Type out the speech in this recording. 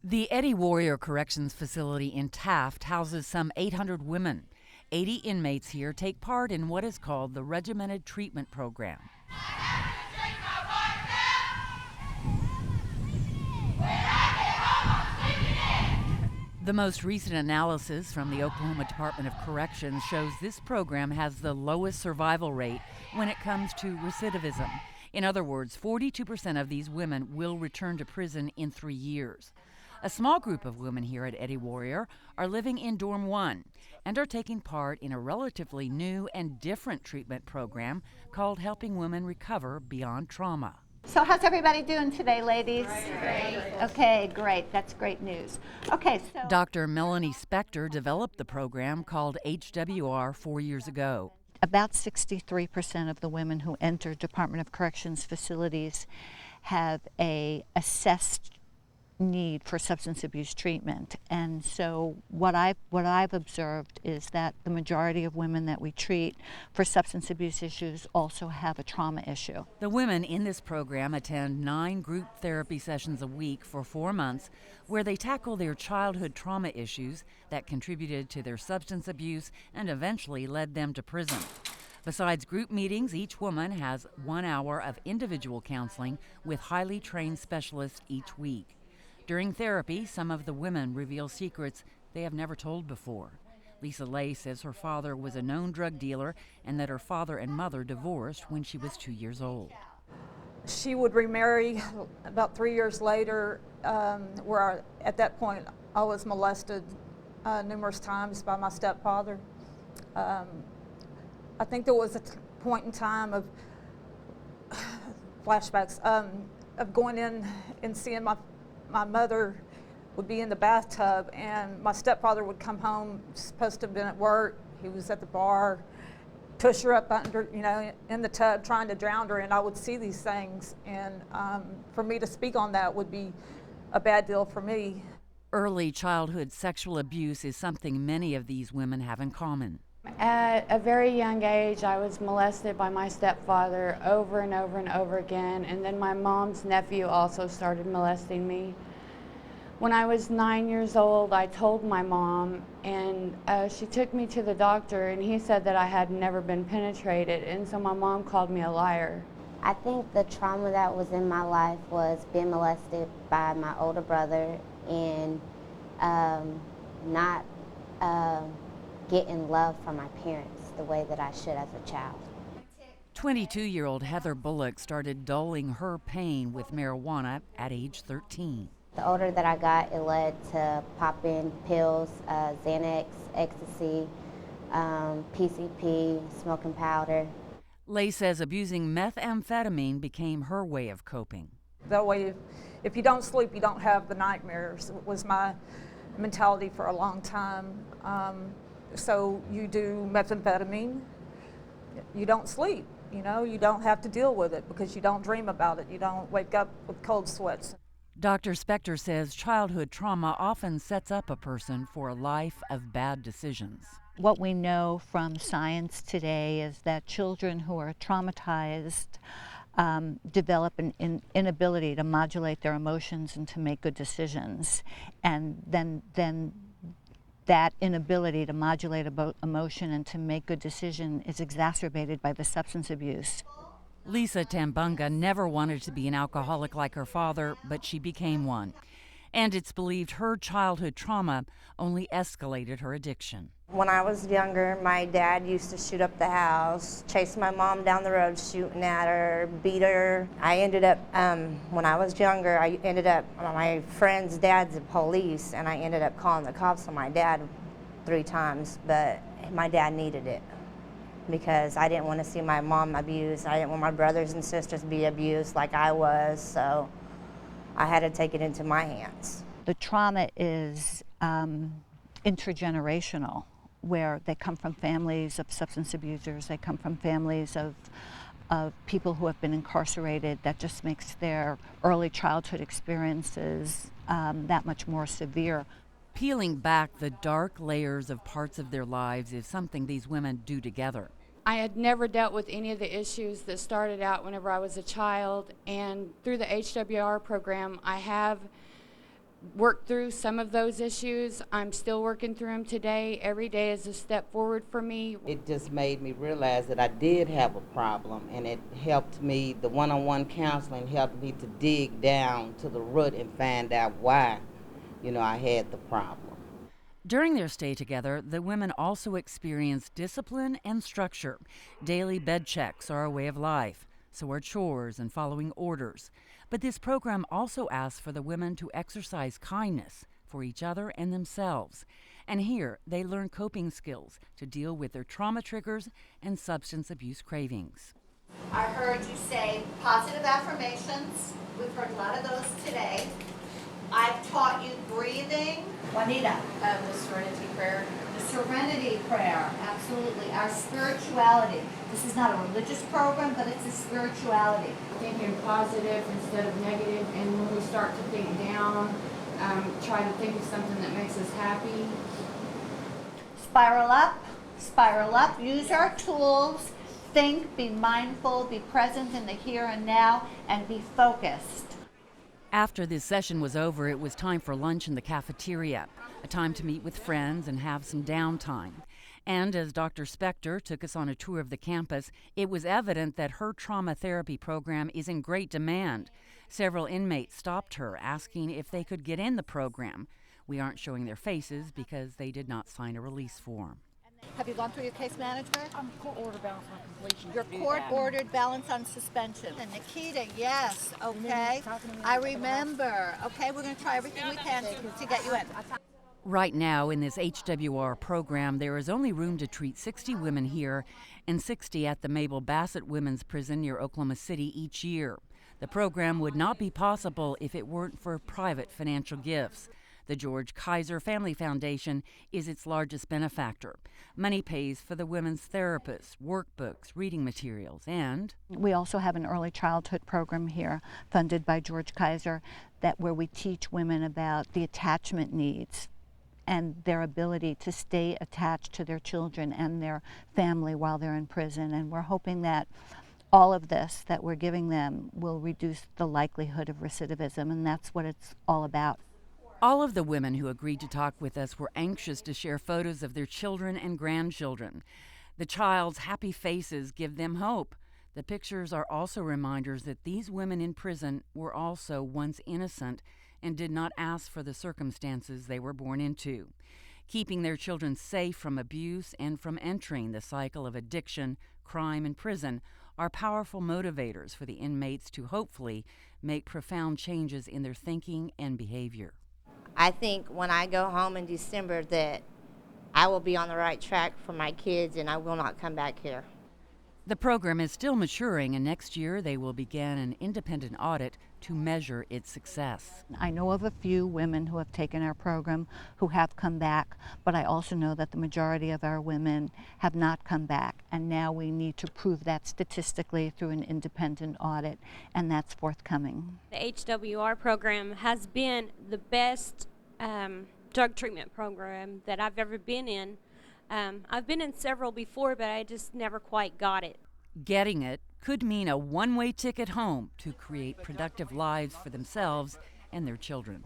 The Eddie Warrior Corrections Facility in Taft houses some 800 women. 80 inmates here take part in what is called the Regimented Treatment Program. The most recent analysis from the Oklahoma Department of Corrections shows this program has the lowest survival rate when it comes to recidivism. In other words, 42% of these women will return to prison in 3 years. A small group of women here at Eddie Warrior are living in Dorm 1 and are taking part in a relatively new and different treatment program called Helping Women Recover Beyond Trauma. So how's everybody doing today, ladies? Great. Okay, great. That's great news. Okay, so Dr. Melanie Spector developed the program called HWR 4 years ago. about 63% of the women who enter Department of Corrections facilities have a assessed need for substance abuse treatment. And so what I've observed is that the majority of women that we treat for substance abuse issues also have a trauma issue. The women in this program attend 9 group therapy sessions a week for 4 months where they tackle their childhood trauma issues that contributed to their substance abuse and eventually led them to prison. Besides group meetings, each woman has 1 hour of individual counseling with highly trained specialists each week. During therapy, some of the women reveal secrets they have never told before. Lisa Lay says her father was a known drug dealer and that her father and mother divorced when she was 2 years old. She would remarry about 3 years later, at that point I was molested numerous times by my stepfather. I think there was a point in time of flashbacks of going in and seeing my mother would be in the bathtub and my stepfather would come home, supposed to have been at work. He was at the bar, push her up under, in the tub trying to drown her, and I would see these things, and for me to speak on that would be a bad deal for me. Early childhood sexual abuse is something many of these women have in common. At a very young age, I was molested by my stepfather over and over and over again, and then my mom's nephew also started molesting me. When I was 9 years old, I told my mom, and she took me to the doctor, and he said that I had never been penetrated, and so my mom called me a liar. I think the trauma that was in my life was being molested by my older brother and not getting love from my parents the way that I should as a child. 22-year-old Heather Bullock started dulling her pain with marijuana at age 13. The older that I got, it led to popping pills, Xanax, ecstasy, PCP, smoking powder. Lay says abusing methamphetamine became her way of coping. That way, if you don't sleep, you don't have the nightmares. It was my mentality for a long time. So you do methamphetamine, you don't sleep, you don't have to deal with it because you don't dream about it. You don't wake up with cold sweats. Dr. Spector says childhood trauma often sets up a person for a life of bad decisions. What we know from science today is that children who are traumatized develop an inability to modulate their emotions and to make good decisions. And then that inability to modulate emotion and to make good decision is exacerbated by the substance abuse. Lisa Tambunga never wanted to be an alcoholic like her father, but she became one. And it's believed her childhood trauma only escalated her addiction. When I was younger, my dad used to shoot up the house, chase my mom down the road shooting at her, beat her. I ended up, when I was younger, my friend's dad's the police, and I ended up calling the cops on my dad 3 times, but my dad needed it because I didn't want to see my mom abused. I didn't want my brothers and sisters to be abused like I was, so I had to take it into my hands. The trauma is intergenerational, where they come from families of substance abusers, they come from families of people who have been incarcerated. That just makes their early childhood experiences that much more severe. Peeling back the dark layers of parts of their lives is something these women do together. I had never dealt with any of the issues that started out whenever I was a child, and through the HWR program, I have worked through some of those issues. I'm still working through them today. Every day is a step forward for me. It just made me realize that I did have a problem, and it helped me, the one-on-one counseling helped me to dig down to the root and find out why, I had the problem. During their stay together, the women also experienced discipline and structure. Daily bed checks are a way of life, so are chores and following orders. But this program also asks for the women to exercise kindness for each other and themselves. And here, they learn coping skills to deal with their trauma triggers and substance abuse cravings. I heard you say positive affirmations. We've heard a lot of those today. I've taught you breathing. Juanita. The serenity prayer. The serenity prayer, absolutely. Our spirituality. This is not a religious program, but it's a spirituality. Thinking positive instead of negative, and when we start to think down, try to think of something that makes us happy. Spiral up, use our tools, think, be mindful, be present in the here and now, and be focused. After this session was over, it was time for lunch in the cafeteria, a time to meet with friends and have some downtime. And as Dr. Spector took us on a tour of the campus, it was evident that her trauma therapy program is in great demand. Several inmates stopped her, asking if they could get in the program. We aren't showing their faces because they did not sign a release form. Have you gone through your case management? I'm court-ordered balance on completion. Your court-ordered balance on suspension. And Nikita, yes, okay. I remember. Okay, we're going to try everything we can to get you in. Right now, in this HWR program, there is only room to treat 60 women here and 60 at the Mabel Bassett Women's Prison near Oklahoma City each year. The program would not be possible if it weren't for private financial gifts. The George Kaiser Family Foundation is its largest benefactor. Money pays for the women's therapists, workbooks, reading materials, and we also have an early childhood program here funded by George Kaiser where we teach women about the attachment needs and their ability to stay attached to their children and their family while they're in prison. And we're hoping that all of this that we're giving them will reduce the likelihood of recidivism, and that's what it's all about. All of the women who agreed to talk with us were anxious to share photos of their children and grandchildren. The child's happy faces give them hope. The pictures are also reminders that these women in prison were also once innocent and did not ask for the circumstances they were born into. Keeping their children safe from abuse and from entering the cycle of addiction, crime, and prison are powerful motivators for the inmates to hopefully make profound changes in their thinking and behavior. I think when I go home in December that I will be on the right track for my kids and I will not come back here. The program is still maturing, and next year they will begin an independent audit to measure its success. I know of a few women who have taken our program who have come back, but I also know that the majority of our women have not come back, and now we need to prove that statistically through an independent audit, and that's forthcoming. The HWR program has been the best drug treatment program that I've ever been in. I've been in several before, but I just never quite got it. Getting it could mean a one-way ticket home to create productive lives for themselves and their children.